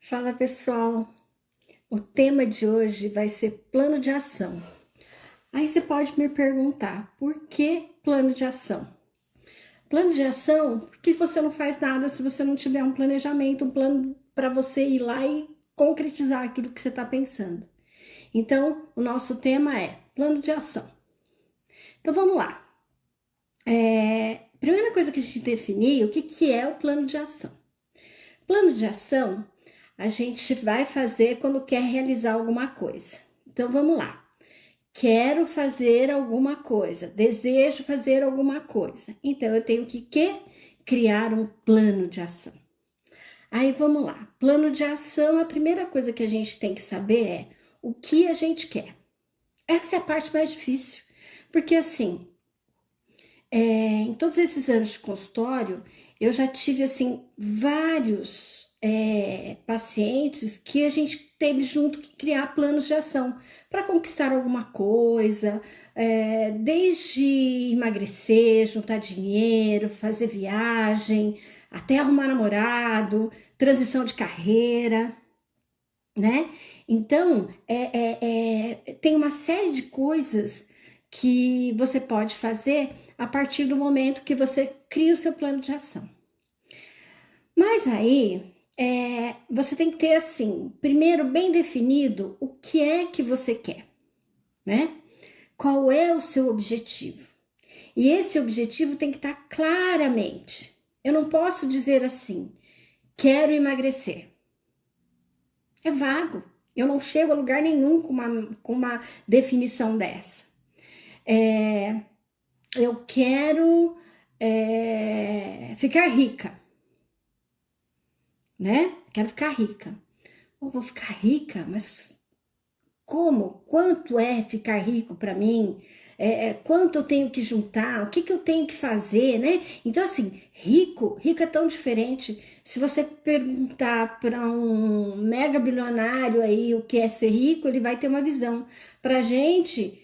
Fala pessoal, o tema de hoje vai ser plano de ação. Aí você pode me perguntar, por que plano de ação? Plano de ação, porque você não faz nada se você não tiver um planejamento, um plano para você ir lá e concretizar aquilo que você está pensando. Então, o nosso tema é plano de ação. Então vamos lá. Primeira coisa que a gente definir, o que é o plano de ação? Plano de ação a gente vai fazer quando quer realizar alguma coisa. Então vamos lá. Quero fazer alguma coisa, desejo fazer alguma coisa. Então eu tenho que criar um plano de ação. Aí vamos lá. Plano de ação, a primeira coisa que a gente tem que saber é o que a gente quer. Essa é a parte mais difícil, porque assim, em todos esses anos de consultório, eu já tive assim vários pacientes que a gente teve junto que criar planos de ação para conquistar alguma coisa, desde emagrecer, juntar dinheiro, fazer viagem, até arrumar namorado, transição de carreira, né? Então, tem uma série de coisas que você pode fazer a partir do momento que você cria o seu plano de ação. Mas aí, você tem que ter assim, primeiro bem definido o que é que você quer, né? Qual é o seu objetivo? E esse objetivo tem que estar claramente. Eu não posso dizer assim, quero emagrecer. É vago. Eu não chego a lugar nenhum com uma definição dessa. Eu quero ficar rica, né? Quero ficar rica. Eu vou ficar rica, mas como? Quanto é ficar rico para mim? Quanto eu tenho que juntar? O que, que eu tenho que fazer, né? Então, assim, rico é tão diferente. Se você perguntar para um mega bilionário aí o que é ser rico, ele vai ter uma visão. Pra gente,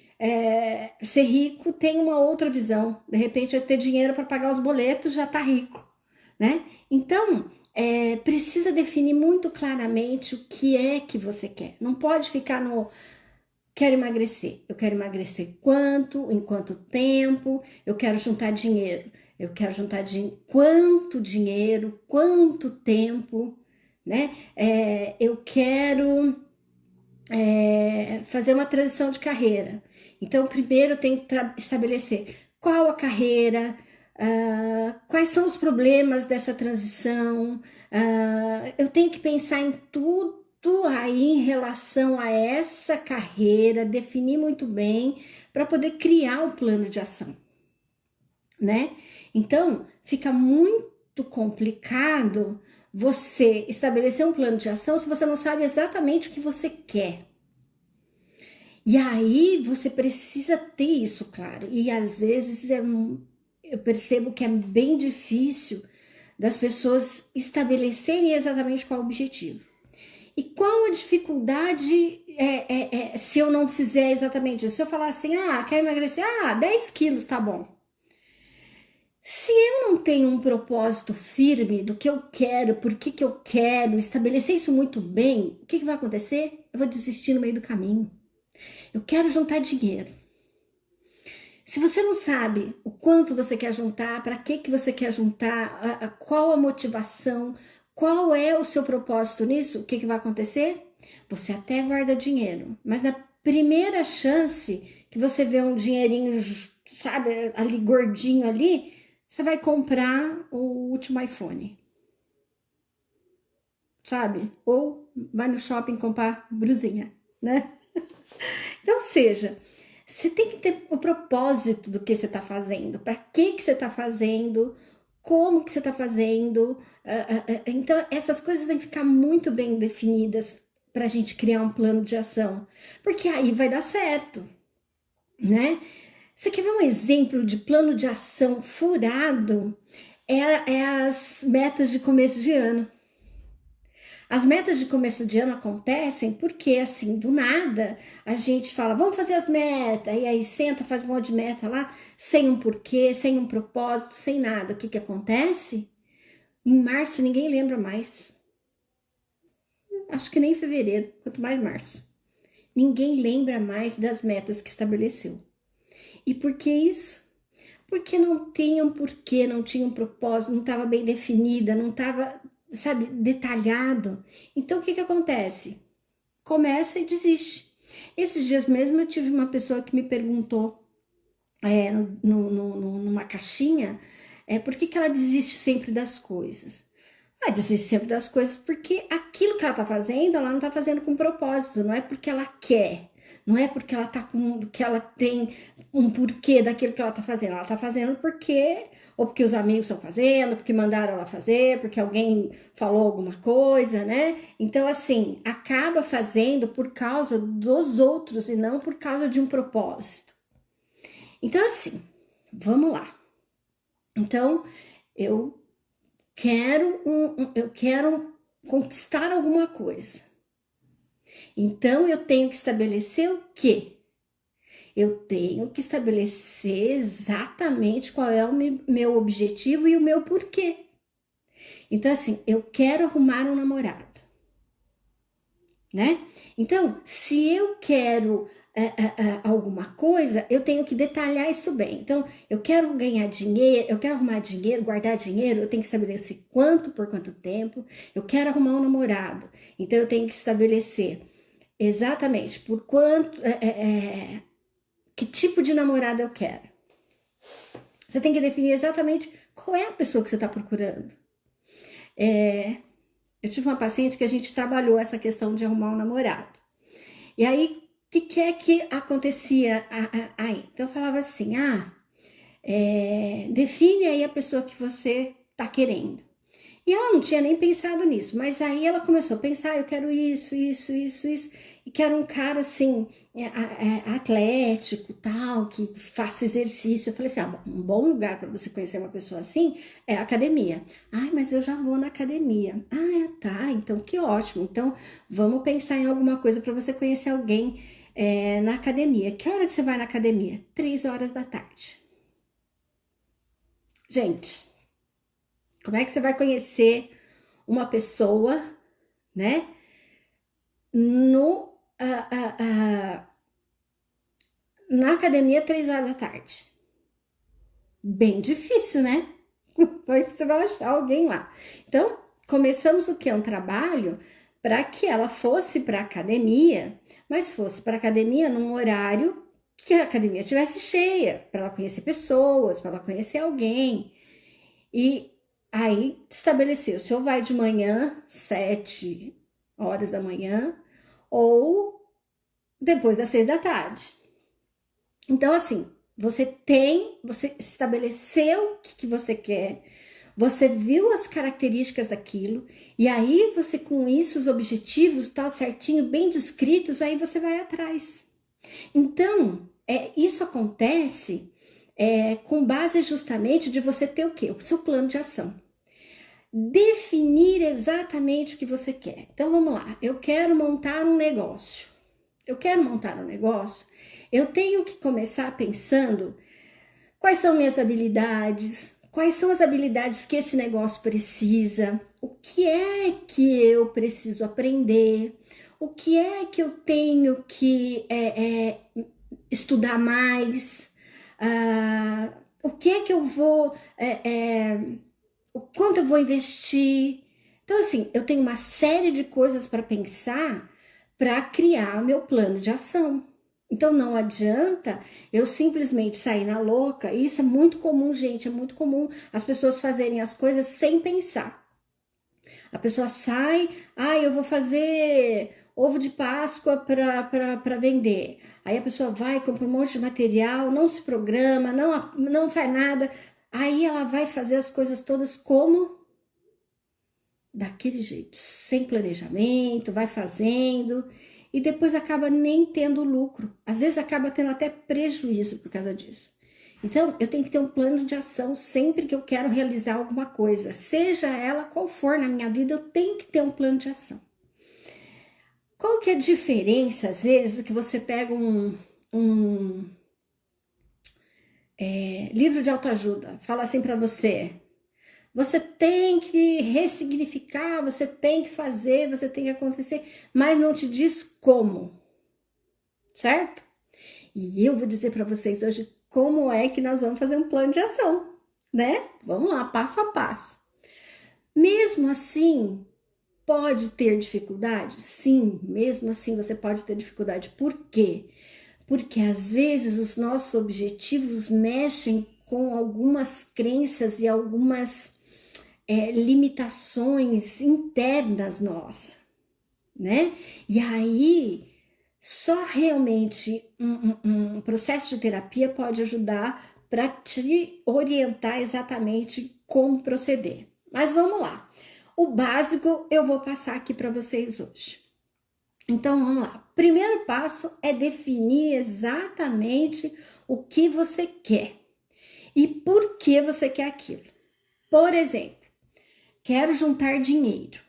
ser rico tem uma outra visão. De repente, é ter dinheiro para pagar os boletos, já tá rico, né? Então, precisa definir muito claramente o que é que você quer. Não pode ficar no quero emagrecer. Eu quero emagrecer quanto, em quanto tempo, eu quero juntar dinheiro. Eu quero juntar quanto dinheiro, quanto tempo, né? Eu quero fazer uma transição de carreira. Então, primeiro eu tenho que estabelecer qual a carreira, quais são os problemas dessa transição, eu tenho que pensar em tudo aí em relação a essa carreira, definir muito bem para poder criar o plano de ação, né? Então, fica muito complicado você estabelecer um plano de ação se você não sabe exatamente o que você quer. E aí você precisa ter isso claro. E às vezes eu percebo que é bem difícil das pessoas estabelecerem exatamente qual é o objetivo. E qual a dificuldade se eu não fizer exatamente isso? Se eu falar assim, quero emagrecer, 10 quilos tá bom. Se eu não tenho um propósito firme do que eu quero, por que eu quero, estabelecer isso muito bem, o que vai acontecer? Eu vou desistir no meio do caminho. Eu quero juntar dinheiro. Se você não sabe o quanto você quer juntar, para que você quer juntar, qual a motivação, qual é o seu propósito nisso, o que vai acontecer? Você até guarda dinheiro, mas na primeira chance que você vê um dinheirinho, sabe, ali gordinho ali, você vai comprar o último iPhone, sabe? Ou vai no shopping comprar brusinha, né? Então, seja, você tem que ter o propósito do que você está fazendo, para que você está fazendo, como que você está fazendo. Então, essas coisas têm que ficar muito bem definidas para a gente criar um plano de ação, porque aí vai dar certo, né? Você quer ver um exemplo de plano de ação furado? É as metas de começo de ano. As metas de começo de ano acontecem porque, assim, do nada, a gente fala, vamos fazer as metas, e aí senta, faz um monte de meta lá, sem um porquê, sem um propósito, sem nada. O que acontece? Em março, ninguém lembra mais. acho que nem fevereiro, quanto mais março. Ninguém lembra mais das metas que estabeleceu. E por que isso? Porque não tinha um porquê, não tinha um propósito, não estava bem definida, não estava, sabe, detalhado. Então, o que acontece? Começa e desiste. Esses dias mesmo eu tive uma pessoa que me perguntou numa caixinha por que ela desiste sempre das coisas. Ela desiste sempre das coisas porque aquilo que ela tá fazendo, ela não tá fazendo com propósito, não é porque ela quer, não é porque ela tá com, que ela tem um porquê daquilo que ela tá fazendo. Ela tá fazendo porque, ou porque os amigos estão fazendo, porque mandaram ela fazer, porque alguém falou alguma coisa, né? Então, assim, acaba fazendo por causa dos outros e não por causa de um propósito. Então, assim, vamos lá. Então, eu quero conquistar alguma coisa. Então, eu tenho que estabelecer o quê? Eu tenho que estabelecer exatamente qual é o meu objetivo e o meu porquê. Então, assim, eu quero arrumar um namorado, né? Então, se eu quero alguma coisa, eu tenho que detalhar isso bem. Então, eu quero ganhar dinheiro, eu quero arrumar dinheiro, guardar dinheiro, eu tenho que estabelecer quanto, por quanto tempo. Eu quero arrumar um namorado, então eu tenho que estabelecer exatamente por quanto, que tipo de namorado eu quero. Você tem que definir exatamente qual é a pessoa que você está procurando. Eu tive uma paciente que a gente trabalhou essa questão de arrumar um namorado. E aí, o que é que acontecia aí? Então, eu falava assim, define aí a pessoa que você tá querendo. E ela não tinha nem pensado nisso, mas aí ela começou a pensar, eu quero isso, e quero um cara assim, atlético, tal, que faça exercício. Eu falei assim, um bom lugar para você conhecer uma pessoa assim é a academia. Ai, mas eu já vou na academia. Tá, então que ótimo. Então vamos pensar em alguma coisa para você conhecer alguém na academia. Que hora que você vai na academia? 3 horas da tarde. Gente, como é que você vai conhecer uma pessoa, né? Na academia, 3 horas da tarde. Bem difícil, né? Como é que você vai achar alguém lá? Então, começamos o que? Um trabalho para que ela fosse para a academia, mas fosse para a academia num horário que a academia estivesse cheia, para ela conhecer pessoas, para ela conhecer alguém. E aí estabeleceu, se eu vai de manhã, 7 horas da manhã, ou depois das 6 da tarde. Então, assim, você estabeleceu o que você quer, você viu as características daquilo, e aí você, com isso, os objetivos, tal, certinho, bem descritos, aí você vai atrás. Então, isso acontece com base justamente de você ter o quê? O seu plano de ação. Definir exatamente o que você quer. Então, vamos lá. Eu quero montar um negócio. Eu tenho que começar pensando quais são minhas habilidades, quais são as habilidades que esse negócio precisa, o que é que eu preciso aprender, o que é que eu tenho que estudar mais, o que é que eu vou, o quanto eu vou investir. Então, assim, eu tenho uma série de coisas para pensar para criar o meu plano de ação. Então, não adianta eu simplesmente sair na louca. E isso é muito comum, gente, é muito comum as pessoas fazerem as coisas sem pensar. A pessoa sai, eu vou fazer ovo de Páscoa para vender. Aí a pessoa vai, compra um monte de material, não se programa, não faz nada. Aí ela vai fazer as coisas todas como? Daquele jeito, sem planejamento, vai fazendo e depois acaba nem tendo lucro. Às vezes acaba tendo até prejuízo por causa disso. Então, eu tenho que ter um plano de ação sempre que eu quero realizar alguma coisa, seja ela qual for na minha vida, eu tenho que ter um plano de ação. Qual que é a diferença, às vezes, que você pega um livro de autoajuda, fala assim para você, Você tem que ressignificar, você tem que fazer, você tem que acontecer, mas não te diz como, certo? E eu vou dizer para vocês hoje como é que nós vamos fazer um plano de ação, né? Vamos lá, passo a passo. Mesmo assim, pode ter dificuldade? Sim, mesmo assim você pode ter dificuldade. Por quê? Porque às vezes os nossos objetivos mexem com algumas crenças e algumas limitações internas nossas, né? E aí, só realmente um processo de terapia pode ajudar para te orientar exatamente como proceder. Mas vamos lá. O básico eu vou passar aqui para vocês hoje. Então vamos lá. Primeiro passo é definir exatamente o que você quer e por que você quer aquilo. Por exemplo, quero juntar dinheiro,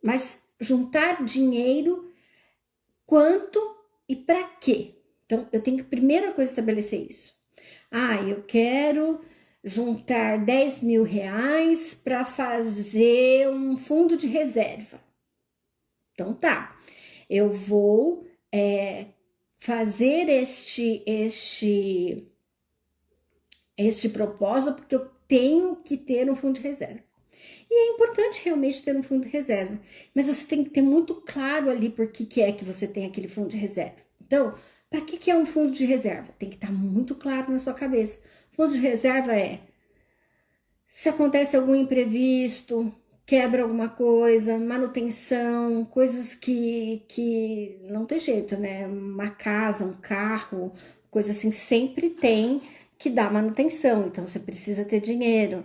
mas juntar dinheiro quanto e para quê? Então eu tenho que primeira coisa estabelecer isso. Eu quero juntar 10 mil reais para fazer um fundo de reserva. Então tá, eu vou fazer este propósito porque eu tenho que ter um fundo de reserva. E é importante realmente ter um fundo de reserva, mas você tem que ter muito claro ali por que é que você tem aquele fundo de reserva. Então, para que é um fundo de reserva? Tem que estar muito claro na sua cabeça. Fundo de reserva é se acontece algum imprevisto, quebra alguma coisa, manutenção, coisas que não tem jeito, né? Uma casa, um carro, coisa assim, sempre tem que dar manutenção, então você precisa ter dinheiro,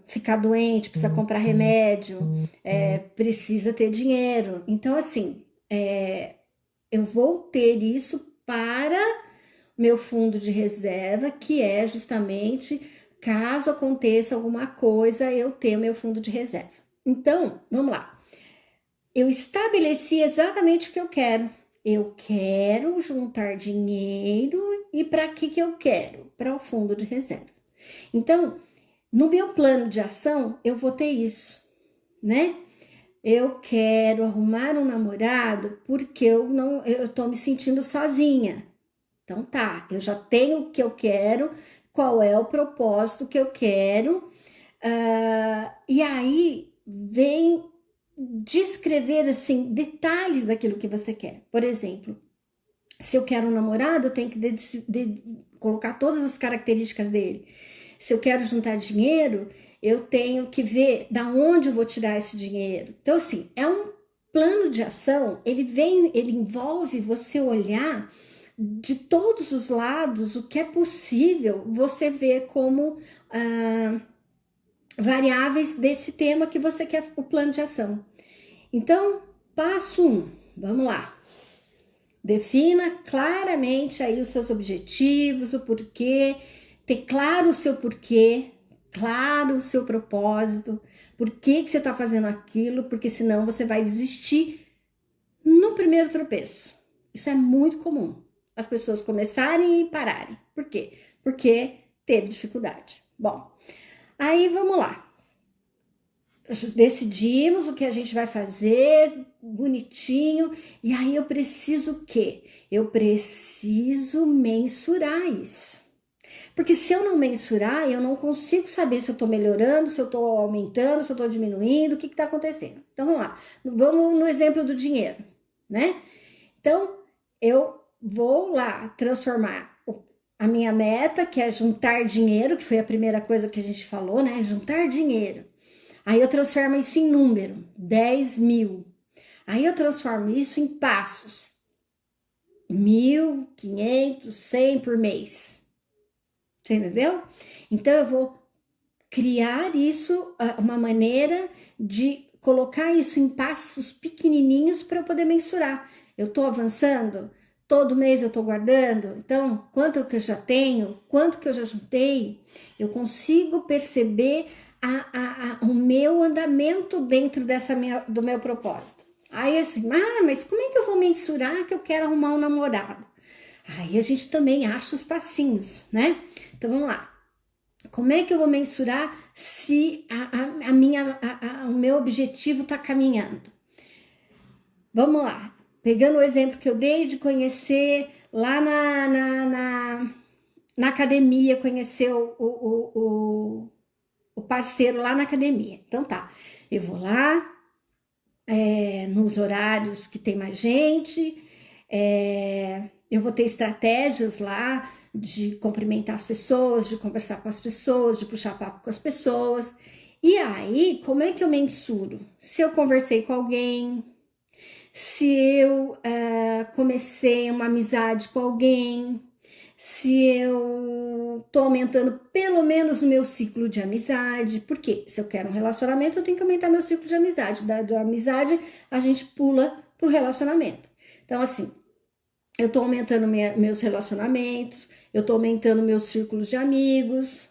ficar doente, precisa comprar remédio, precisa ter dinheiro. Então, assim, eu vou ter isso para meu fundo de reserva, que é justamente caso aconteça alguma coisa, eu tenho meu fundo de reserva. Então, vamos lá. Eu estabeleci exatamente o que eu quero. Eu quero juntar dinheiro e para que eu quero? Para o fundo de reserva. Então, no meu plano de ação, eu vou ter isso, né? Eu quero arrumar um namorado porque eu tô me sentindo sozinha. Então tá, eu já tenho o que eu quero, qual é o propósito que eu quero, e aí vem descrever assim detalhes daquilo que você quer. Por exemplo, se eu quero um namorado, eu tenho que colocar todas as características dele. Se eu quero juntar dinheiro, eu tenho que ver da onde eu vou tirar esse dinheiro. Então, assim, é um plano de ação, ele envolve você olhar de todos os lados o que é possível você ver como variáveis desse tema que você quer o plano de ação. Então, passo 1, vamos lá. Defina claramente aí os seus objetivos, o porquê, ter claro o seu porquê, claro o seu propósito, por que você está fazendo aquilo, porque senão você vai desistir no primeiro tropeço. Isso é muito comum. As pessoas começarem e pararem. Por quê? Porque teve dificuldade. Bom, aí vamos lá. Decidimos o que a gente vai fazer, bonitinho, e aí eu preciso o quê? Eu preciso mensurar isso. Porque se eu não mensurar, eu não consigo saber se eu tô melhorando, se eu tô aumentando, se eu tô diminuindo, o que tá acontecendo. Então, vamos lá. Vamos no exemplo do dinheiro, né? Então, eu vou lá transformar a minha meta, que é juntar dinheiro, que foi a primeira coisa que a gente falou, né? Juntar dinheiro. Aí eu transformo isso em número, 10 mil. Aí eu transformo isso em passos, 1.000, 500, 100 por mês. Você entendeu? Então eu vou criar isso, uma maneira de colocar isso em passos pequenininhos para eu poder mensurar. Eu tô avançando? Todo mês eu tô guardando? Então, quanto que eu já tenho? Quanto que eu já juntei? Eu consigo perceber o meu andamento dentro do meu propósito. Aí assim, mas como é que eu vou mensurar que eu quero arrumar um namorado? Aí a gente também acha os passinhos, né? Então vamos lá. Como é que eu vou mensurar se o meu objetivo está caminhando? Vamos lá. Pegando o exemplo que eu dei de conhecer lá na academia, conhecer o parceiro lá na academia. Então tá, eu vou lá, nos horários que tem mais gente, eu vou ter estratégias lá de cumprimentar as pessoas, de conversar com as pessoas, de puxar papo com as pessoas. E aí, como é que eu mensuro? Se eu conversei com alguém, se eu comecei uma amizade com alguém, se eu tô aumentando pelo menos o meu ciclo de amizade, porque se eu quero um relacionamento, eu tenho que aumentar meu ciclo de amizade. Da amizade, a gente pula pro relacionamento. Então, assim, eu tô aumentando meus relacionamentos, eu tô aumentando meus círculos de amigos,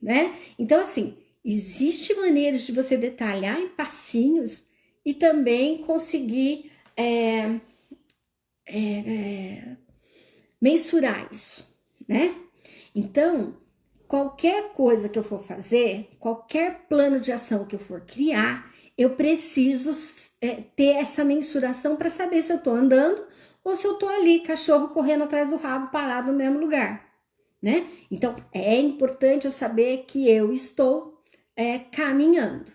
né? Então, assim, existe maneiras de você detalhar em passinhos e também conseguir mensurar isso, né? Então, qualquer coisa que eu for fazer, qualquer plano de ação que eu for criar, eu preciso ter essa mensuração para saber se eu tô andando ou se eu tô ali, cachorro correndo atrás do rabo, parado no mesmo lugar, né? Então, é importante eu saber que eu estou caminhando.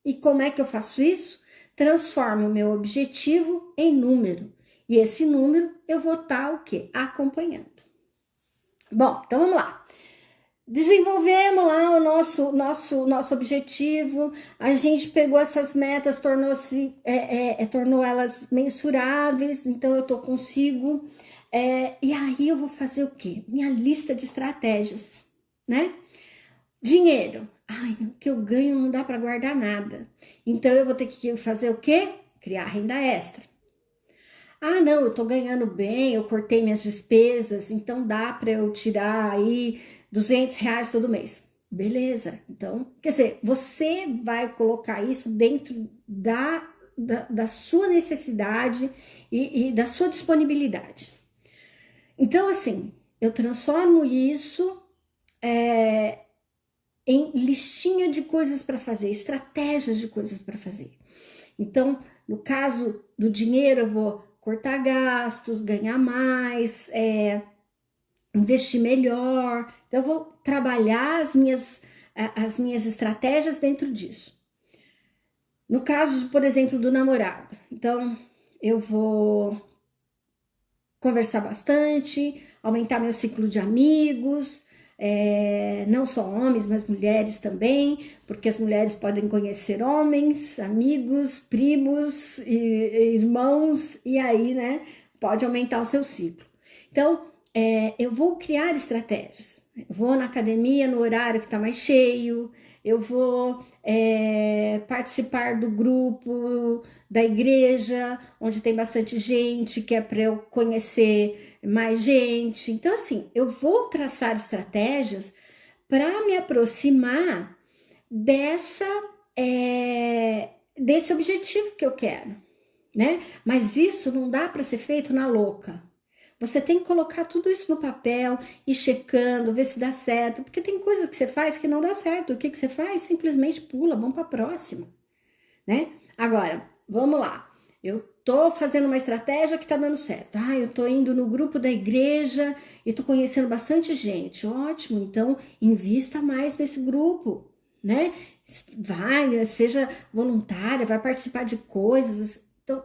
E como é que eu faço isso? Transformo o meu objetivo em número. E esse número eu vou estar o quê? Acompanhando. Bom, então vamos lá. Desenvolvemos lá o nosso objetivo, a gente pegou essas metas, tornou elas mensuráveis, então eu consigo. E aí eu vou fazer o quê? Minha lista de estratégias, né? Dinheiro. Ai, o que eu ganho não dá para guardar nada. Então eu vou ter que fazer o quê? Criar renda extra. Ah, não, eu tô ganhando bem, eu cortei minhas despesas, então dá para eu tirar aí R$ 200 todo mês. Beleza, então, quer dizer, você vai colocar isso dentro da sua necessidade e da sua disponibilidade. Então, assim, eu transformo isso em listinha de coisas para fazer, estratégias de coisas para fazer. Então, no caso do dinheiro, eu vou cortar gastos, ganhar mais, investir melhor. Então, eu vou trabalhar as minhas estratégias dentro disso. No caso, por exemplo, do namorado, então eu vou conversar bastante, aumentar meu ciclo de amigos, não só homens, mas mulheres também, porque as mulheres podem conhecer homens, amigos, primos, irmãos, e aí, né, pode aumentar o seu ciclo. Então, eu vou criar estratégias. Eu vou na academia no horário que está mais cheio, eu vou participar do grupo da igreja, onde tem bastante gente, que é para eu conhecer mais gente. Então, assim, eu vou traçar estratégias para me aproximar desse objetivo que eu quero, né? Mas isso não dá para ser feito na louca. Você tem que colocar tudo isso no papel, ir checando, ver se dá certo, porque tem coisas que você faz que não dá certo. O que você faz? Simplesmente pula, vamos para a próxima, né? Agora, vamos lá. Eu tô fazendo uma estratégia que tá dando certo. Ah, eu tô indo no grupo da igreja e tô conhecendo bastante gente. Ótimo, então invista mais nesse grupo, né? Vai, seja voluntária, vai participar de coisas. Então,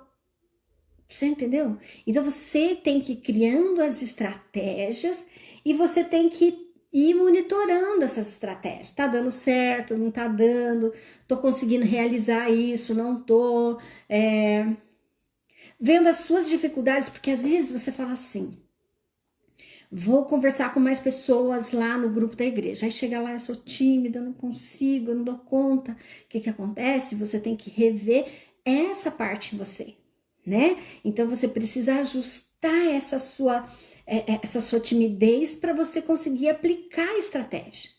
você entendeu? Então você tem que ir criando as estratégias e você tem que ir monitorando essas estratégias. Tá dando certo, não tá dando, tô conseguindo realizar isso, não tô. Vendo as suas dificuldades, porque às vezes você fala assim: vou conversar com mais pessoas lá no grupo da igreja. Aí chega lá, eu sou tímida, eu não consigo, eu não dou conta. O que acontece? Você tem que rever essa parte em você, né? Então você precisa ajustar essa sua timidez para você conseguir aplicar a estratégia.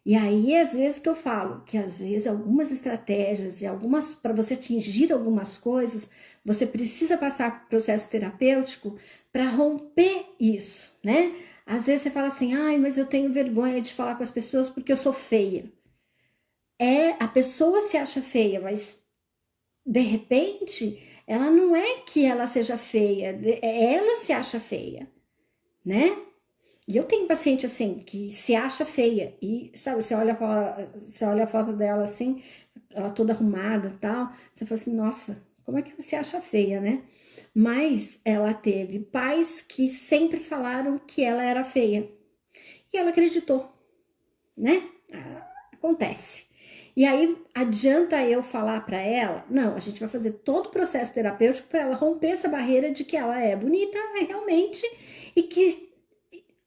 E aí, às vezes que eu falo que às vezes algumas estratégias e algumas para você atingir algumas coisas, você precisa passar por processo terapêutico para romper isso, né? Às vezes você fala assim, ai, mas eu tenho vergonha de falar com as pessoas porque eu sou feia. A pessoa se acha feia, mas de repente ela não é que ela seja feia, ela se acha feia, né? E eu tenho paciente assim que se acha feia e sabe, você olha a foto dela assim, ela toda arrumada e tal, você fala assim, nossa, como é que ela se acha feia, né? Mas ela teve pais que sempre falaram que ela era feia e ela acreditou, né? Acontece. E aí adianta eu falar para ela, não, a gente vai fazer todo o processo terapêutico para ela romper essa barreira de que ela é bonita realmente e que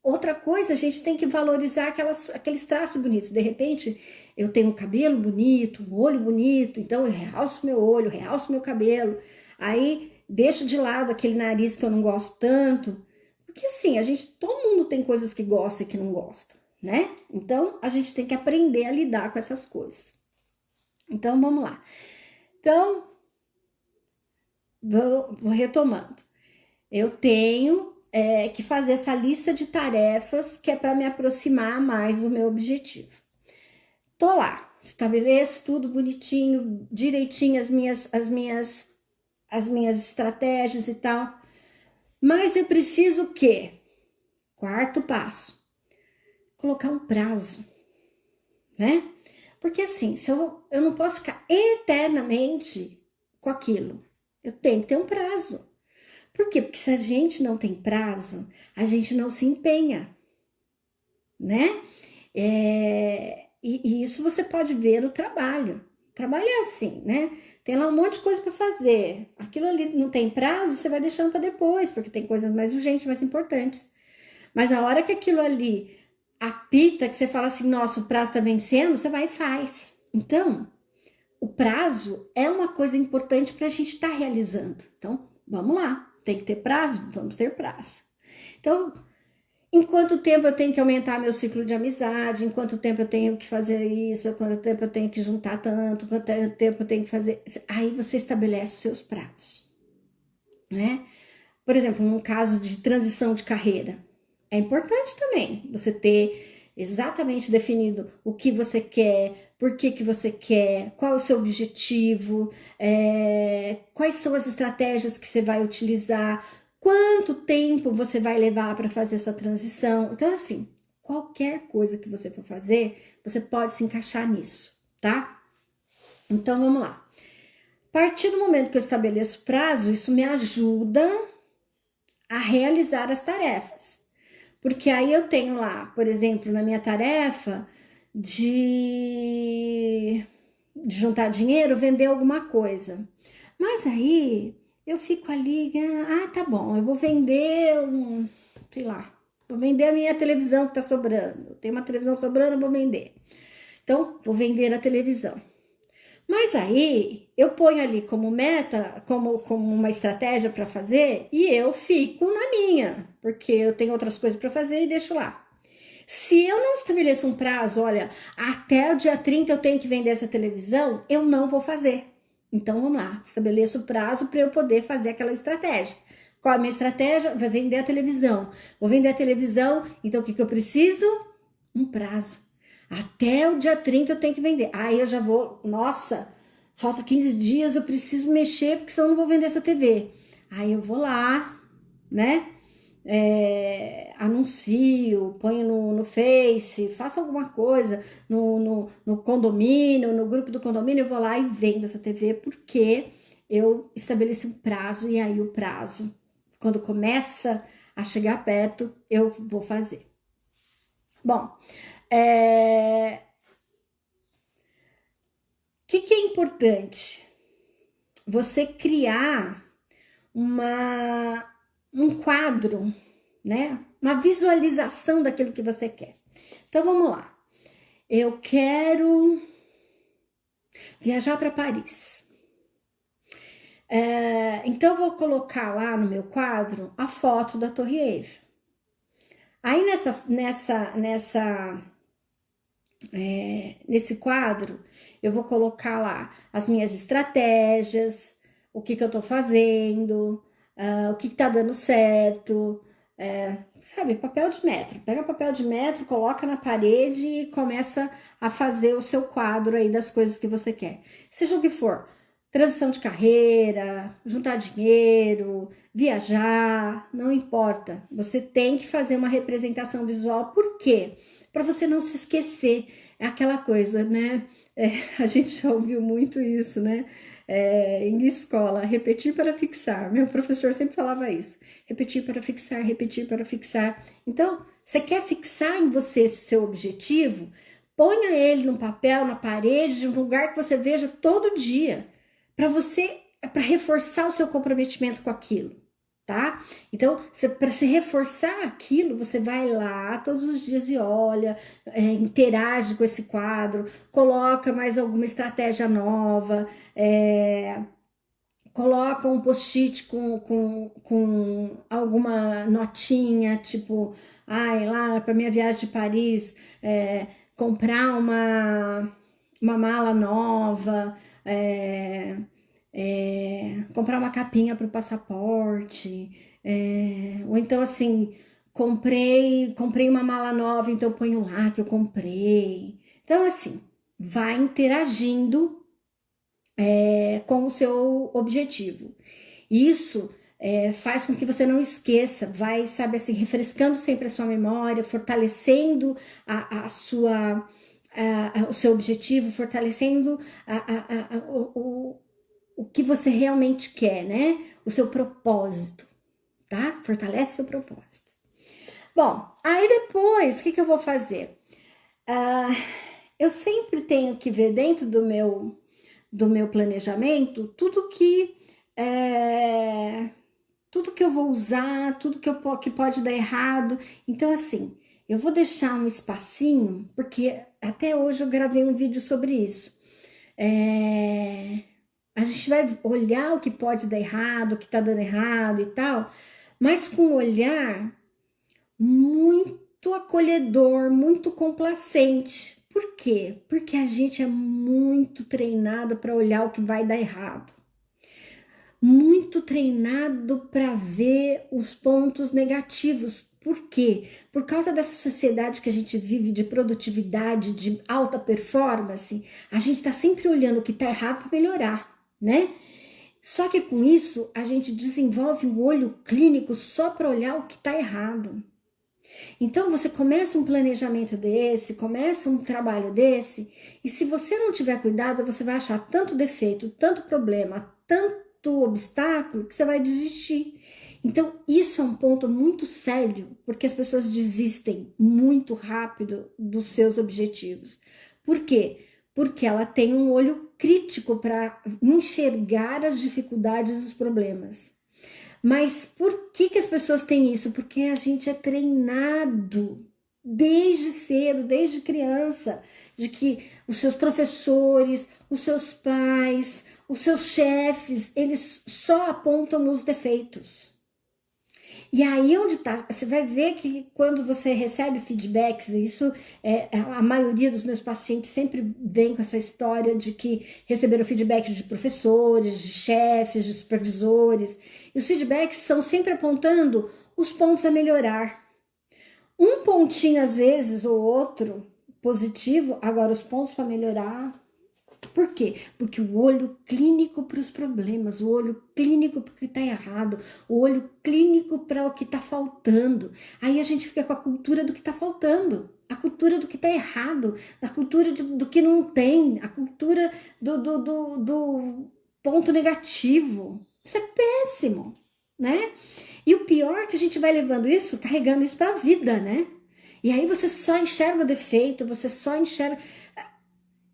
outra coisa, a gente tem que valorizar aqueles traços bonitos. De repente, eu tenho um cabelo bonito, um olho bonito, então eu realço meu olho, realço meu cabelo. Aí deixo de lado aquele nariz que eu não gosto tanto. Porque assim, todo mundo tem coisas que gosta e que não gosta, né? Então, a gente tem que aprender a lidar com essas coisas. Então, vamos lá. Então, vou retomando. Eu tenho que fazer essa lista de tarefas que é para me aproximar mais do meu objetivo. Tô lá, estabeleço tudo bonitinho, direitinho as minhas estratégias e tal. Mas eu preciso o quê? Quarto passo, colocar um prazo, né? Porque assim, se eu não posso ficar eternamente com aquilo. Eu tenho que ter um prazo. Por quê? Porque se a gente não tem prazo, a gente não se empenha, né? E isso você pode ver no trabalho. Trabalho é assim, né? Tem lá um monte de coisa para fazer. Aquilo ali não tem prazo, você vai deixando para depois, porque tem coisas mais urgentes, mais importantes. Mas a hora que aquilo ali apita, que você fala assim, nossa, o prazo está vencendo, você vai e faz. Então, o prazo é uma coisa importante para a gente estar realizando. Então, vamos lá. Tem que ter prazo? Vamos ter prazo. Então, em quanto tempo eu tenho que aumentar meu ciclo de amizade? Em quanto tempo eu tenho que fazer isso? Em quanto tempo eu tenho que juntar tanto? Quanto tempo eu tenho que fazer? Aí você estabelece os seus prazos, né? Por exemplo, num caso de transição de carreira, é importante também você ter exatamente definido o que você quer, por que você quer, qual é o seu objetivo, quais são as estratégias que você vai utilizar, quanto tempo você vai levar para fazer essa transição. Então, assim, qualquer coisa que você for fazer, você pode se encaixar nisso, tá? Então, vamos lá. A partir do momento que eu estabeleço prazo, isso me ajuda a realizar as tarefas. Porque aí eu tenho lá, por exemplo, na minha tarefa de juntar dinheiro, vender alguma coisa. Mas aí eu fico ali, tá bom, eu vou vender sei lá, vou vender a minha televisão que tá sobrando. Tem uma televisão sobrando, eu vou vender. Então, vou vender a televisão. Mas aí eu ponho ali como meta, como uma estratégia para fazer, e eu fico na minha, porque eu tenho outras coisas para fazer e deixo lá. Se eu não estabeleço um prazo, olha, até o dia 30 eu tenho que vender essa televisão, eu não vou fazer. Então vamos lá, estabeleço o prazo para eu poder fazer aquela estratégia. Qual a minha estratégia? Vai vender a televisão. Vou vender a televisão, então o que eu preciso? Um prazo. Até o dia 30 eu tenho que vender. Aí eu já vou, nossa, falta 15 dias, eu preciso mexer, porque senão eu não vou vender essa TV. Aí eu vou lá, né? Anuncio, ponho no Face, faço alguma coisa no condomínio, no grupo do condomínio, eu vou lá e vendo essa TV, porque eu estabeleci um prazo, e aí o prazo, quando começa a chegar perto, eu vou fazer. Bom, que é importante? Você criar um quadro, né? Uma visualização daquilo que você quer. Então vamos lá. Eu quero viajar para Paris. Então eu vou colocar lá no meu quadro a foto da Torre Eiffel. Aí nesse quadro, eu vou colocar lá as minhas estratégias, o que eu tô fazendo, o que tá dando certo, sabe, papel de metro. Pega papel de metro, coloca na parede e começa a fazer o seu quadro aí das coisas que você quer. Seja o que for. Transição de carreira, juntar dinheiro, viajar, não importa. Você tem que fazer uma representação visual. Por quê? Para você não se esquecer. É aquela coisa, né? A gente já ouviu muito isso, né? Em escola, repetir para fixar. Meu professor sempre falava isso. Repetir para fixar, repetir para fixar. Então, você quer fixar em você seu objetivo? Ponha ele no papel, na parede, num lugar que você veja todo dia, para reforçar o seu comprometimento com aquilo, tá? Então, para se reforçar aquilo, você vai lá todos os dias e olha, interage com esse quadro, coloca mais alguma estratégia nova, coloca um post-it com alguma notinha, tipo, lá para minha viagem de Paris, comprar uma mala nova, comprar uma capinha para o passaporte, ou então assim, comprei uma mala nova, então eu ponho lá que eu comprei. Então assim, vai interagindo com o seu objetivo. Isso faz com que você não esqueça, vai, sabe assim, refrescando sempre a sua memória, fortalecendo o seu objetivo, fortalecendo o que você realmente quer, né? O seu propósito, tá? Fortalece o seu propósito. Bom, aí depois, o que eu vou fazer? Eu sempre tenho que ver dentro do meu planejamento tudo que eu vou usar, tudo que pode dar errado. Então, assim, eu vou deixar um espacinho, porque até hoje eu gravei um vídeo sobre isso. A gente vai olhar o que pode dar errado, o que tá dando errado e tal, mas com um olhar muito acolhedor, muito complacente. Por quê? Porque a gente é muito treinado para olhar o que vai dar errado. Muito treinado para ver os pontos negativos. Por quê? Por causa dessa sociedade que a gente vive de produtividade, de alta performance, a gente está sempre olhando o que está errado para melhorar, né? Só que com isso, a gente desenvolve um olho clínico só para olhar o que está errado. Então, você começa um planejamento desse, começa um trabalho desse, e se você não tiver cuidado, você vai achar tanto defeito, tanto problema, tanto obstáculo, que você vai desistir. Então, isso é um ponto muito sério, porque as pessoas desistem muito rápido dos seus objetivos. Por quê? Porque ela tem um olho crítico para enxergar as dificuldades e os problemas. Mas por que as pessoas têm isso? Porque a gente é treinado desde cedo, desde criança, de que os seus professores, os seus pais, os seus chefes, eles só apontam os defeitos. E aí onde tá, você vai ver que quando você recebe feedbacks, isso a maioria dos meus pacientes sempre vem com essa história de que receberam feedbacks de professores, de chefes, de supervisores. E os feedbacks são sempre apontando os pontos a melhorar. Um pontinho às vezes ou outro positivo, agora os pontos para melhorar. Por quê? Porque o olho clínico para os problemas, o olho clínico para o que está errado, o olho clínico para o que está faltando. Aí a gente fica com a cultura do que está faltando, a cultura do que está errado, a cultura do que não tem, a cultura do ponto negativo. Isso é péssimo, né? E o pior é que a gente vai levando isso, carregando isso para a vida, né? E aí você só enxerga o defeito, você só enxerga...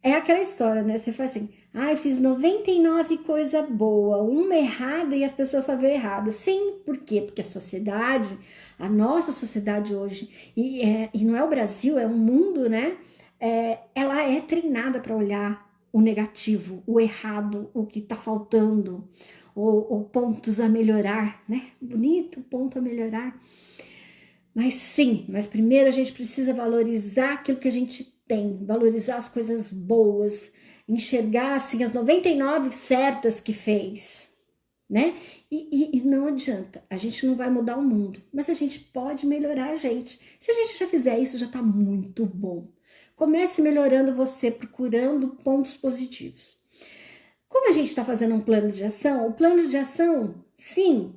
É aquela história, né? Você fala assim, eu fiz 99 coisa boa, uma errada e as pessoas só veem errada. Sim, por quê? Porque a sociedade, a nossa sociedade hoje, e não é o Brasil, é o mundo, né? Ela é treinada para olhar o negativo, o errado, o que tá faltando, ou pontos a melhorar, né? Bonito, ponto a melhorar. Mas sim, mas primeiro a gente precisa valorizar aquilo que a gente tem, valorizar as coisas boas, enxergar assim as 99 certas que fez. né? E não adianta, a gente não vai mudar o mundo, mas a gente pode melhorar a gente. Se a gente já fizer isso, já tá muito bom. Comece melhorando você, procurando pontos positivos. Como a gente está fazendo um plano de ação, o plano de ação, sim,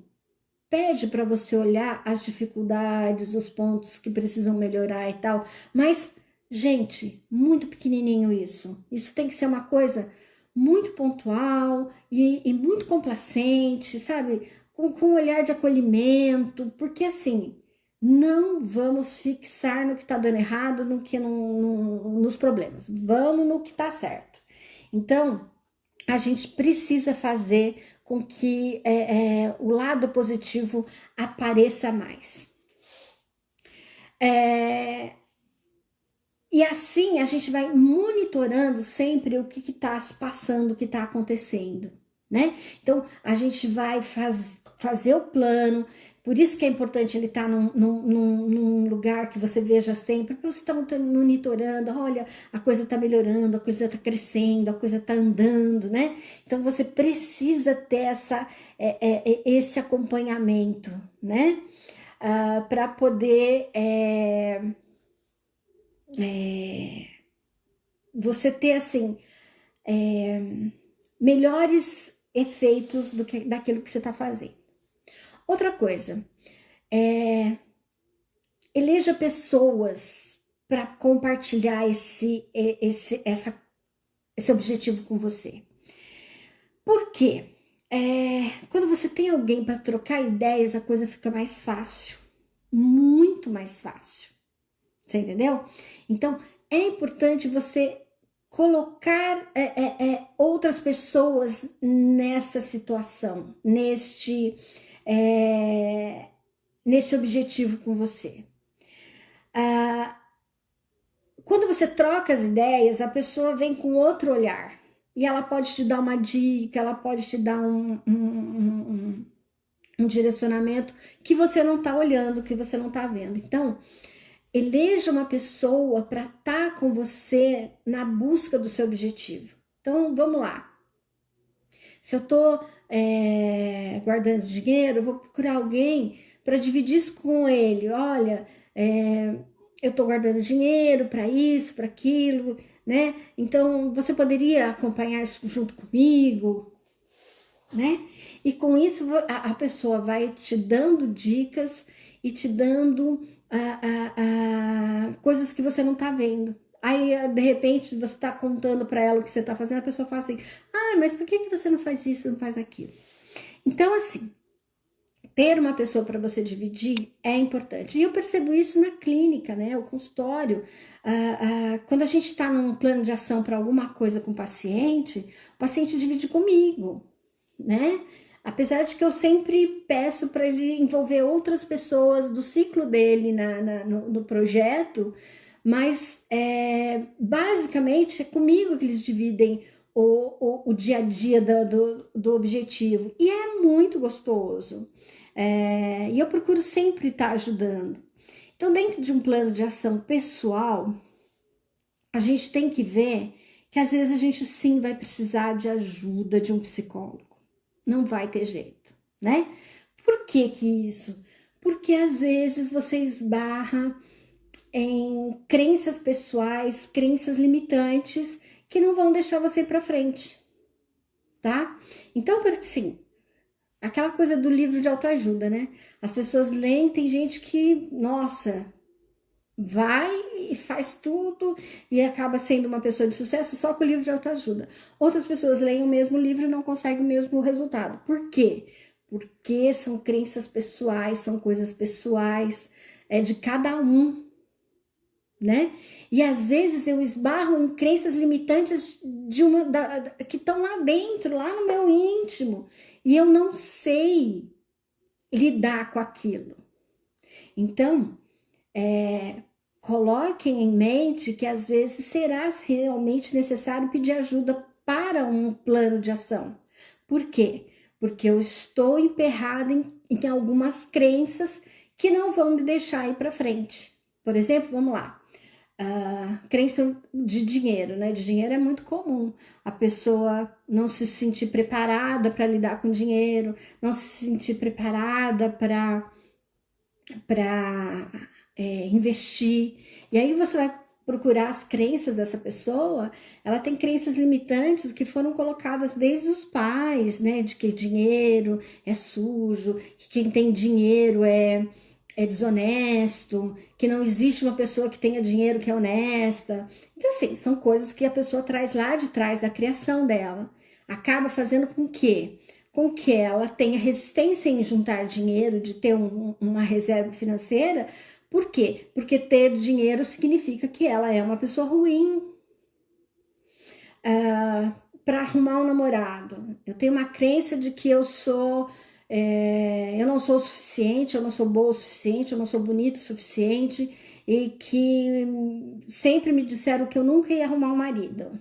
pede para você olhar as dificuldades, os pontos que precisam melhorar e tal, mas, gente, muito pequenininho isso. Isso tem que ser uma coisa muito pontual e muito complacente, sabe? Com um olhar de acolhimento, porque assim, não vamos fixar no que está dando errado, no que nos problemas. Vamos no que está certo. Então, a gente precisa fazer com que o lado positivo apareça mais. E assim a gente vai monitorando sempre o que está se passando, o que está acontecendo, né? Então a gente vai fazer o plano, por isso que é importante ele estar num lugar que você veja sempre, para você estar monitorando, olha, a coisa está melhorando, a coisa está crescendo, a coisa está andando, né? Então você precisa ter esse acompanhamento, né? Para poder você ter assim melhores efeitos daquilo que você está fazendo. Outra coisa, eleja pessoas para compartilhar esse objetivo com você. Por quê? Quando você tem alguém para trocar ideias, a coisa fica mais fácil, muito mais fácil. Você entendeu? Então, é importante você colocar outras pessoas nessa situação, neste objetivo com você. Quando você troca as ideias, a pessoa vem com outro olhar. E ela pode te dar uma dica, ela pode te dar um direcionamento que você não está olhando, que você não está vendo. Então, eleja uma pessoa para estar com você na busca do seu objetivo. Então, vamos lá. Se eu estou guardando dinheiro, eu vou procurar alguém para dividir isso com ele. Olha, eu estou guardando dinheiro para isso, para aquilo, né? Então, você poderia acompanhar isso junto comigo, né? E com isso, a pessoa vai te dando dicas e te dando coisas que você não tá vendo. Aí, de repente, você tá contando para ela o que você tá fazendo, a pessoa fala assim, mas por que você não faz isso, não faz aquilo? Então, assim, ter uma pessoa para você dividir é importante. E eu percebo isso na clínica, né? O consultório. Quando a gente está num plano de ação para alguma coisa com o paciente divide comigo, né? Apesar de que eu sempre peço para ele envolver outras pessoas do ciclo dele no projeto, mas basicamente é comigo que eles dividem o dia a dia do objetivo. E é muito gostoso. E eu procuro sempre estar ajudando. Então, dentro de um plano de ação pessoal, a gente tem que ver que às vezes a gente sim vai precisar de ajuda de um psicólogo. Não vai ter jeito, né? Por que isso? Porque às vezes você esbarra em crenças pessoais, crenças limitantes que não vão deixar você ir para frente, tá? Então, assim, aquela coisa do livro de autoajuda, né? As pessoas leem, tem gente que, nossa, vai e faz tudo e acaba sendo uma pessoa de sucesso só com o livro de autoajuda. Outras pessoas leem o mesmo livro e não conseguem o mesmo resultado. Por quê? Porque são crenças pessoais, são coisas pessoais, de cada um, né? E às vezes eu esbarro em crenças limitantes que estão lá dentro, lá no meu íntimo, e eu não sei lidar com aquilo. Então, coloquem em mente que às vezes será realmente necessário pedir ajuda para um plano de ação. Por quê? Porque eu estou emperrada em algumas crenças que não vão me deixar ir para frente. Por exemplo, vamos lá. crença de dinheiro, né? De dinheiro é muito comum. A pessoa não se sentir preparada para lidar com dinheiro, não se sentir preparada para investir. E aí você vai procurar as crenças dessa pessoa, ela tem crenças limitantes que foram colocadas desde os pais, né? De que dinheiro é sujo, que quem tem dinheiro é desonesto, que não existe uma pessoa que tenha dinheiro que é honesta. Então, assim, são coisas que a pessoa traz lá de trás da criação dela. Acaba fazendo com que ela tenha resistência em juntar dinheiro, de ter uma reserva financeira. Por quê? Porque ter dinheiro significa que ela é uma pessoa ruim. Para arrumar um namorado, eu tenho uma crença de que eu não sou o suficiente, eu não sou boa o suficiente, eu não sou bonita o suficiente, e que sempre me disseram que eu nunca ia arrumar um marido. O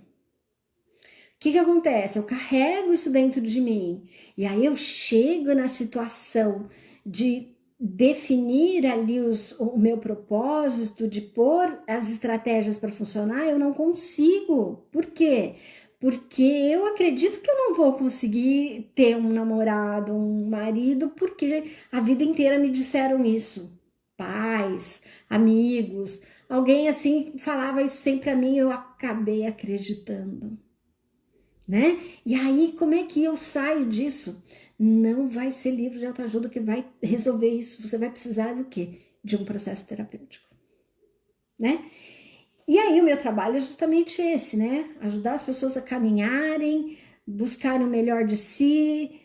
que acontece? Eu carrego isso dentro de mim, e aí eu chego na situação de definir ali o meu propósito, de pôr as estratégias para funcionar, eu não consigo. Por quê? Porque eu acredito que eu não vou conseguir ter um namorado, um marido, porque a vida inteira me disseram isso. Pais, amigos, alguém assim falava isso sempre para mim, eu acabei acreditando, né? E aí, como é que eu saio disso? Não vai ser livro de autoajuda que vai resolver isso. Você vai precisar do quê? De um processo terapêutico, né? E aí o meu trabalho é justamente esse, né? Ajudar as pessoas a caminharem, buscarem o melhor de si,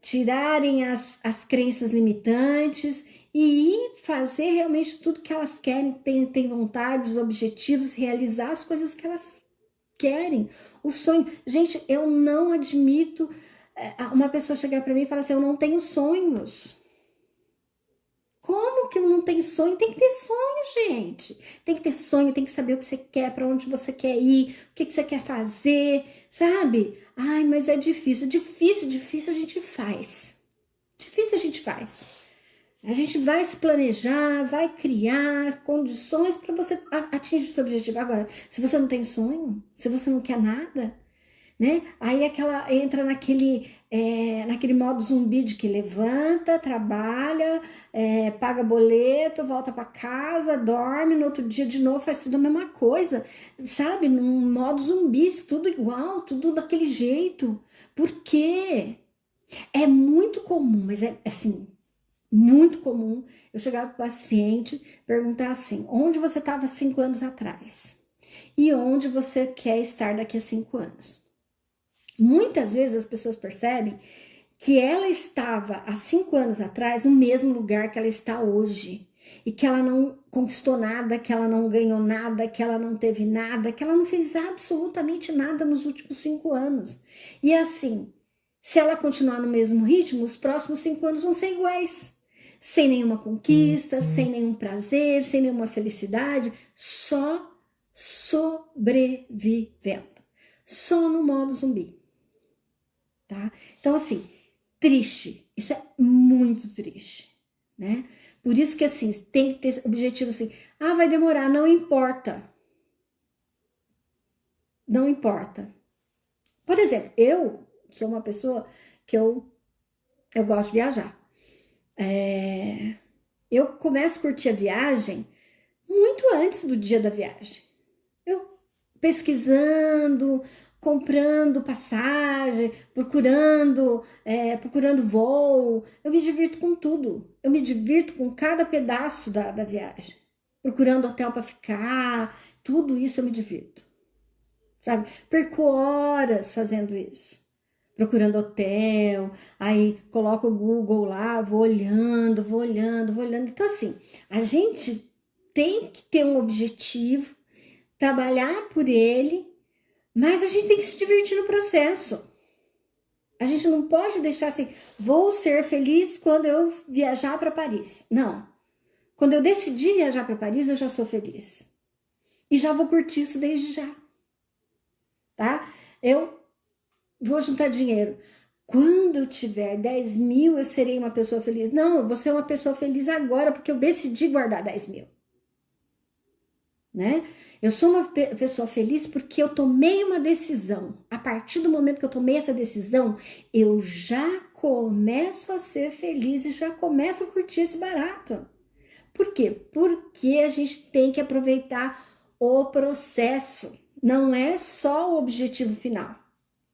tirarem as crenças limitantes e fazer realmente tudo que elas querem, tem vontade, os objetivos, realizar as coisas que elas querem. O sonho. Gente, eu não admito uma pessoa chegar para mim e falar assim, eu não tenho sonhos. Como que não tem sonho? Tem que ter sonho, gente. Tem que ter sonho, tem que saber o que você quer, para onde você quer ir, o que você quer fazer, sabe? Ai, mas é difícil. Difícil a gente faz. Difícil a gente faz. A gente vai se planejar, vai criar condições para você atingir seu objetivo. Agora, se você não tem sonho, se você não quer nada, né? Aí entra naquele modo zumbi de que levanta, trabalha, paga boleto, volta para casa, dorme, no outro dia de novo faz tudo a mesma coisa, sabe? Num modo zumbi, tudo igual, tudo daquele jeito. Por quê? É muito comum, mas é assim, muito comum eu chegar para o paciente perguntar assim, onde você estava 5 anos atrás? E onde você quer estar daqui a 5 anos? Muitas vezes as pessoas percebem que ela estava há 5 anos atrás no mesmo lugar que ela está hoje. E que ela não conquistou nada, que ela não ganhou nada, que ela não teve nada, que ela não fez absolutamente nada nos últimos 5 anos. E assim, se ela continuar no mesmo ritmo, os próximos 5 anos vão ser iguais. Sem nenhuma conquista, sem nenhum prazer, sem nenhuma felicidade, só sobrevivendo. Só no modo zumbi. Tá? Então, assim, triste. Isso é muito triste, né? Por isso que, assim, tem que ter objetivo assim. Ah, vai demorar. Não importa. Não importa. Por exemplo, eu sou uma pessoa que eu gosto de viajar. Eu começo a curtir a viagem muito antes do dia da viagem. Eu pesquisando, comprando passagem, procurando voo. Eu me divirto com tudo. Eu me divirto com cada pedaço da viagem. Procurando hotel para ficar, tudo isso eu me divirto. Sabe? Perco horas fazendo isso. Procurando hotel, aí coloco o Google lá, vou olhando. Então, assim, a gente tem que ter um objetivo, trabalhar por ele, mas a gente tem que se divertir no processo. A gente não pode deixar assim, vou ser feliz quando eu viajar para Paris. Não. Quando eu decidi viajar para Paris, eu já sou feliz. E já vou curtir isso desde já. Tá? Eu vou juntar dinheiro. Quando eu tiver 10 mil, eu serei uma pessoa feliz. Não, eu vou ser uma pessoa feliz agora, porque eu decidi guardar 10 mil. né? Eu sou uma pessoa feliz porque eu tomei uma decisão. A partir do momento que eu tomei essa decisão, eu já começo a ser feliz e já começo a curtir esse barato. Por quê? Porque a gente tem que aproveitar o processo. Não é só o objetivo final.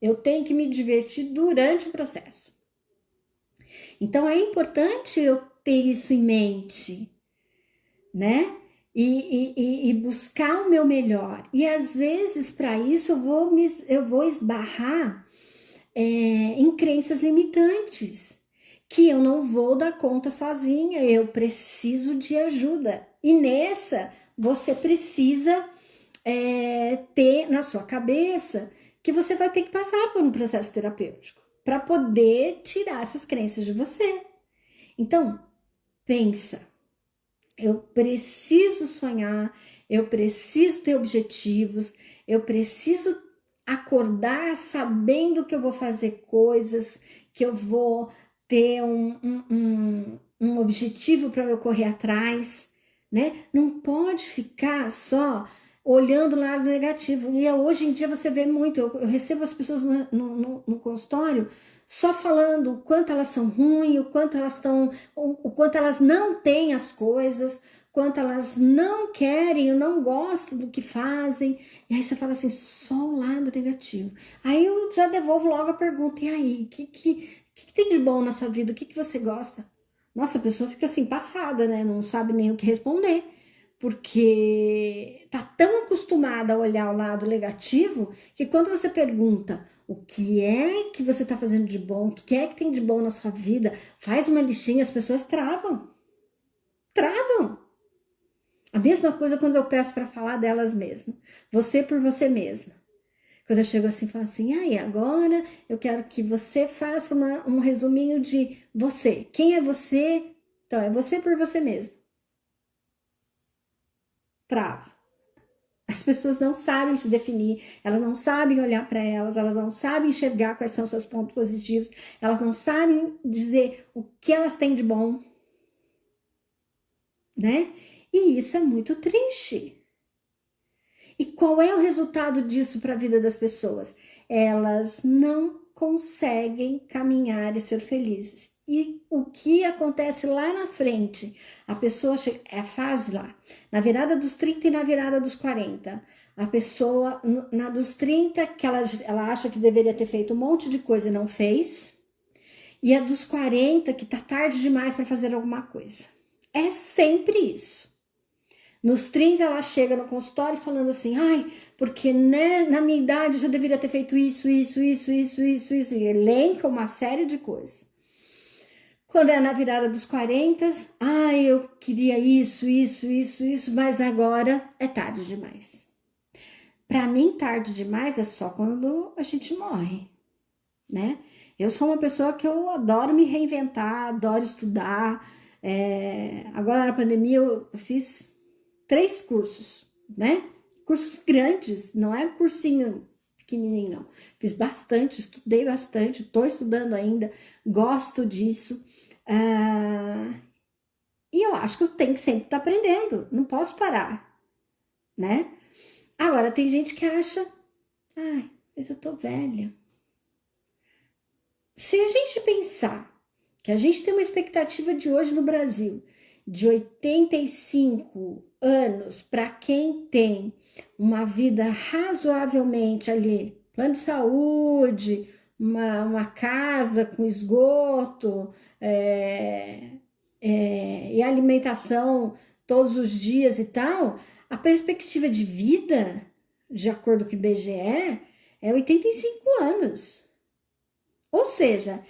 Eu tenho que me divertir durante o processo. Então é importante eu ter isso em mente, né? E buscar o meu melhor. E às vezes, para isso, eu vou esbarrar em crenças limitantes, que eu não vou dar conta sozinha, eu preciso de ajuda. E nessa, você precisa ter na sua cabeça que você vai ter que passar por um processo terapêutico para poder tirar essas crenças de você. Então, pensa. Eu preciso sonhar, eu preciso ter objetivos, eu preciso acordar sabendo que eu vou fazer coisas, que eu vou ter um objetivo para eu correr atrás, né? Não pode ficar só olhando o lado negativo. E hoje em dia você vê muito, eu recebo as pessoas no consultório só falando o quanto elas são ruins, o quanto elas não têm as coisas, quanto elas não querem, não gostam do que fazem. E aí você fala assim, só o lado negativo. Aí eu já devolvo logo a pergunta, e aí, o que tem de bom na sua vida? O que você gosta? Nossa, a pessoa fica assim, passada, né? Não sabe nem o que responder. Porque tá tão acostumada a olhar o lado negativo que quando você pergunta o que é que você tá fazendo de bom, o que é que tem de bom na sua vida, faz uma listinha, as pessoas travam. Travam. A mesma coisa quando eu peço para falar delas mesmas. Você por você mesma. Quando eu chego assim, falo assim, aí agora eu quero que você faça um resuminho de você. Quem é você? Então, é você por você mesmo. Trava. As pessoas não sabem se definir, elas não sabem olhar para elas não sabem enxergar quais são seus pontos positivos, elas não sabem dizer o que elas têm de bom, né? E isso é muito triste. E qual é o resultado disso para a vida das pessoas? Elas não conseguem caminhar e ser felizes. E o que acontece lá na frente? A pessoa chega, é a fase lá, na virada dos 30 e na virada dos 40. A pessoa, na dos 30, que ela acha que deveria ter feito um monte de coisa e não fez. E a dos 40, que tá tarde demais para fazer alguma coisa. É sempre isso. Nos 30, ela chega no consultório falando assim, ai, porque né, na minha idade eu já deveria ter feito isso, e elenca uma série de coisas. Quando é na virada dos 40, ai, eu queria isso, mas agora é tarde demais. Para mim, tarde demais é só quando a gente morre, né? Eu sou uma pessoa que eu adoro me reinventar, adoro estudar. Agora na pandemia eu fiz 3 cursos, né? Cursos grandes, não é cursinho pequenininho, não. Fiz bastante, estudei bastante, estou estudando ainda, gosto disso. E eu acho que eu tenho que sempre estar aprendendo, não posso parar, né? Agora, tem gente que acha, ai, mas eu tô velha. Se a gente pensar que a gente tem uma expectativa de hoje no Brasil de 85 anos para quem tem uma vida razoavelmente ali, plano de saúde, uma casa com esgoto e alimentação todos os dias e tal, a perspectiva de vida, de acordo com o IBGE, é 85 anos. Ou seja,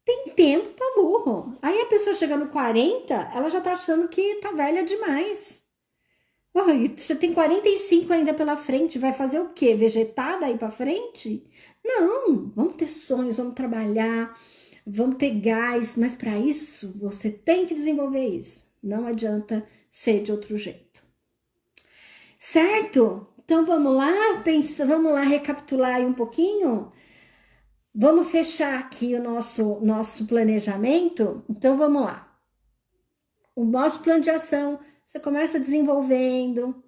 tem tempo para burro. Aí a pessoa chega no 40, ela já tá achando que tá velha demais. Você tem 45 ainda pela frente, vai fazer o quê? Vegetar daí para frente? Não, vamos ter sonhos, vamos trabalhar, vamos ter gás, mas para isso você tem que desenvolver isso. Não adianta ser de outro jeito. Certo? Então vamos lá, vamos lá recapitular aí um pouquinho. Vamos fechar aqui o nosso planejamento? Então, vamos lá. O nosso plano de ação, você começa desenvolvendo,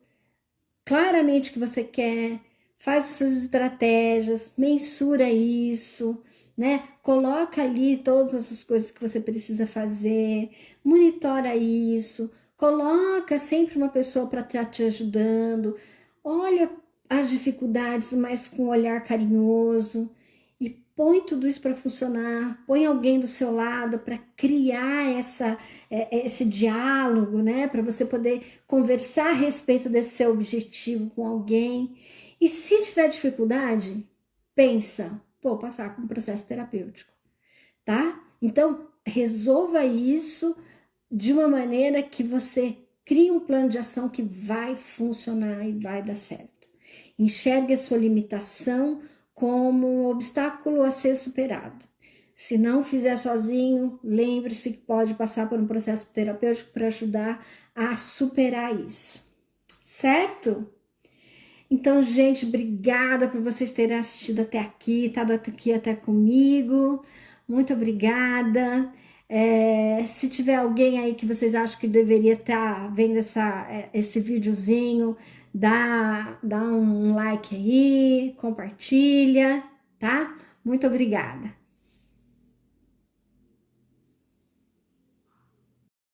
claramente o que você quer, faz suas estratégias, mensura isso, né? Coloca ali todas as coisas que você precisa fazer, monitora isso, coloca sempre uma pessoa para estar te ajudando, olha as dificuldades, mas com um olhar carinhoso e põe tudo isso para funcionar, põe alguém do seu lado para criar esse diálogo, né? Para você poder conversar a respeito desse seu objetivo com alguém. E se tiver dificuldade, pensa, vou passar por um processo terapêutico, tá? Então, resolva isso de uma maneira que você crie um plano de ação que vai funcionar e vai dar certo. Enxergue a sua limitação como um obstáculo a ser superado. Se não fizer sozinho, lembre-se que pode passar por um processo terapêutico para ajudar a superar isso. Certo? Então, gente, obrigada por vocês terem assistido até aqui, estado aqui até comigo. Muito obrigada. Se tiver alguém aí que vocês acham que deveria estar vendo esse videozinho, dá um like aí, compartilha, tá? Muito obrigada.